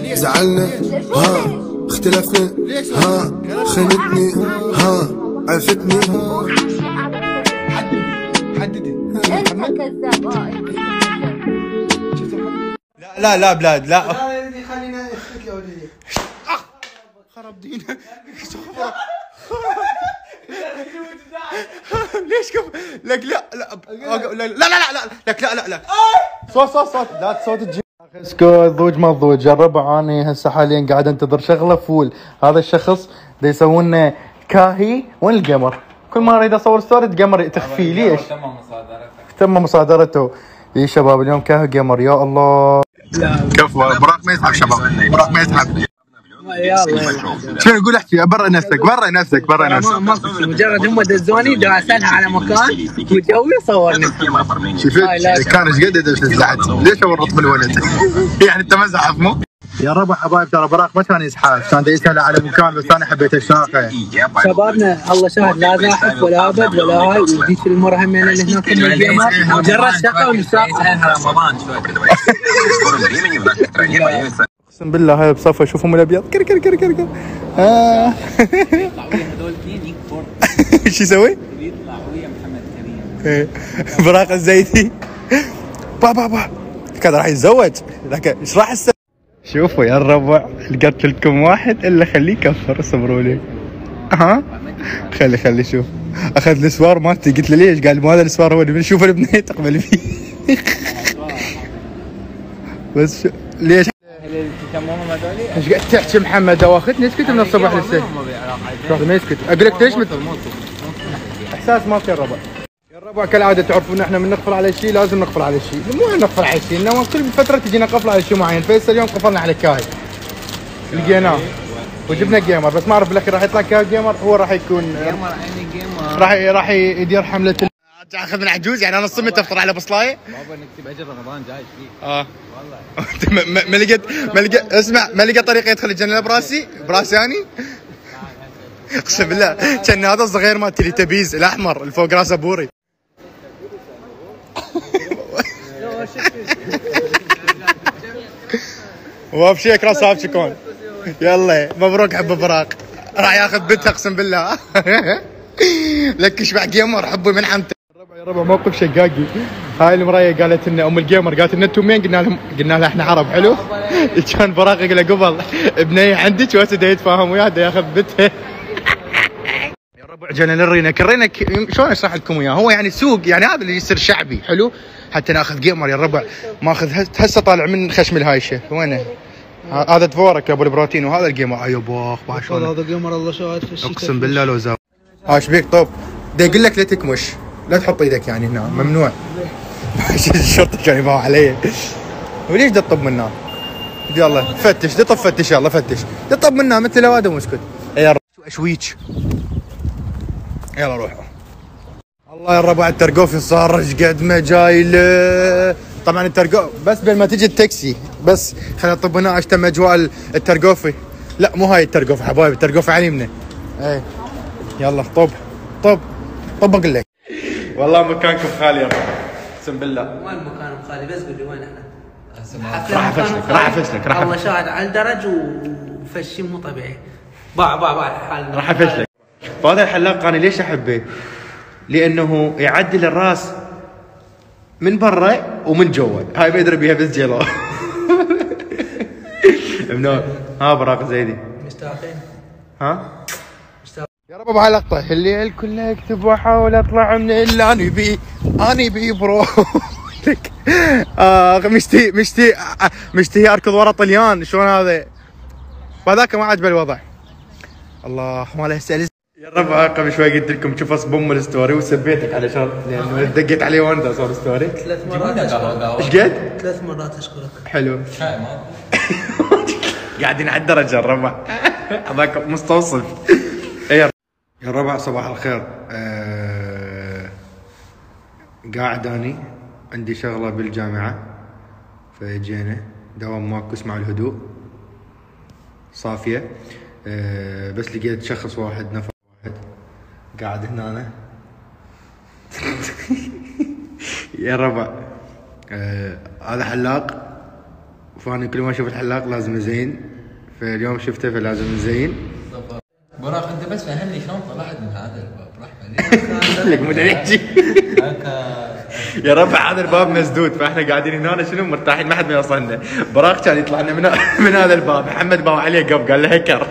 زعلنا ها اختلفنا ها خنتني ها عفتني حددي انت كذاب. لا لا بلاد لا خلينا نسكت يا ولدي. خرب دينك. ليش لك لا لا لا لا لا لك لا صوت لا صوت الجيم. اسكت ضوج ما ضوج. الربع انا هسه حاليا قاعد انتظر شغله فول. هذا الشخص دا يسوون لنا كاهي. وين الجيمر؟ كل ما اريد اصور ستوري الجيمر تخفي. ليش؟ تم مصادرته. يا شباب اليوم كاهي جيمر. يا الله كفو. براق ما يسحب شباب. براق ما يسحب. شنو يقول؟ احكي. برا نفسك. مجرد هم دزوني اسالها على مكان وجوي صورني. شفت كان ايش قد زعلت؟ ليش ورط بالولد؟ يعني انت مزحف مو؟ يا ربع حبايب ترى براق ما كان يزحف، كان يسال على مكان بس انا حبيت الشاقه. شبابنا الله شاهد لا زاحف ولا ابد ولا هاي. وديك المره همين اللي هناك مجرد شقه ومساقه. رمضان شوي اقسم بالله هاي بصفه. شوفهم الابيض كر كر كر كر كر. يطلع ويا هذول اثنين يكبر. ايش يسوي؟ يطلع ويا محمد كريم. براق الزيتي. بابا كان راح يتزوج لكن ايش راح يسوي؟ شوفوا يا الربع لقيت لكم واحد الا خليه يكفر. اصبروا لي. ها خلي شوف. اخذ الاسوار مالتي. قلت له ليش؟ قال مو هذا الاسوار هو اللي بنشوف البنيه تقبل فيه. بس ليش؟ ايش قاعد تحكي محمد؟ واخذني اسكت من الصبح لسه. ما يسكت. اقول لك ليش احساس ما في الربع. يا الربع كالعاده تعرفون احنا من نقفل على شيء لازم نقفل على شيء. مو نقفل على شيء انما كل فتره تجينا قفل على شيء معين. فهسه اليوم قفلنا على كاهي لقيناه وجبنا جيمر. بس ما اعرف بالاخير راح يطلع كاهي جيمر. هو راح يكون راح يدير حمله اخذ من عجوز. يعني انا صمت افطر على بصلايه. بابا نكتب اجل رمضان جاي فيك. والله ما لقيت اسمع. ما لقيت طريقه يدخل الجنه براسي اني. اقسم بالله كان هذا الصغير مال تيلي تبيز الاحمر اللي فوق راسه بوري. وابشيك راس هاف شكون. يلا مبروك حب براق. راح ياخذ بنتها اقسم بالله. لك اشبع جيمر حبي من حمته. يا ربع موقف شقاقي. هاي المرايه قالت لنا ام الجيمر قالت لنا انتم مين؟ قلنا لها احنا عرب. حلو. كان براق يقول له قبل ابني عندك وهسه يتفاهم وياه ياخذ بنتها. يا ربع جينا للرينك. شلون اشرح لكم اياه؟ هو يعني سوق. يعني هذا اللي يصير شعبي حلو حتى ناخذ جيمر. يا الربع ماخذ هسه طالع من خشم الهايشه. وينه؟ هذا دفورك يا ابو البروتين. وهذا الجيمر. ايوه باخ شلون هذا جيمر الله شاهد في الشتاء. اقسم بالله لو زاو. ايش بيك؟ طب دا يقول لك لا تكمش. لا تحط ايدك يعني هنا ممنوع. الشرطه كانوا يباعوا علي. وليش دا تطب منها؟ يلا فتش. طب فتش. يلا فتش. طب منها مثل لو هذا مسكت. يا اشويك. يلا روحوا. الله يا الربع الترقوفي صار قد ما جاي له. طبعا الترقوف بس بين ما تجي التاكسي بس خلينا نطب هنا اشتم اجواء الترقوفي. لا مو هاي الترقوفي حبايبي. الترقوفي على يمنا. ايه يلا طب اقول لك والله مكانكم خالي يا رب. اقسم بالله. وين مكانهم خالي؟ بس قول لي وين احنا؟ راح افشلك. الله شاهد على الدرج وفشي مو طبيعي. باع حالنا. راح افشلك. فهذا الحلاق انا ليش احبه؟ لانه يعدل الراس من برا ومن جوا. هاي بيدري بيها بس جيلو. منو؟ ها براق زيدي. مشتاقين. ها؟ يا رب بهاي اللقطة الليل كله اكتب واحاول اطلع من اللي اني بي برو. مشتهي اركض ورا طليان. شلون هذا؟ وهذاك ما عجبه الوضع. الله ما له سأل. يا ربع قبل شوي قلت لكم شوف اصبم الستوري وسبيتك على شرط لانه دقيت علي وانا صار ستوري 3 مرات اشكرك. ايش قد؟ 3 مرات اشكرك. حلو. قاعدين على الدرجه الربع. هذاك مستوصف. يا الربع صباح الخير. قاعد اني عندي شغله بالجامعه فجينا دوام ماكو. اسمع الهدوء صافيه. بس لقيت شخص واحد نفر واحد قاعد هنا. يا الربع هذا حلاق فانا كل ما اشوف الحلاق لازم ازين، فاليوم شفته فلازم ازين. براق انت بس فهمني شلون طلعت من هذا الباب رحمه لك مو نحكي يا ربع هذا الباب مسدود، فاحنا قاعدين هنا شنو مرتاحين ما حد ما يوصلنا. براق كان يطلع لنا من هذا الباب، محمد باو عليه قال له هكر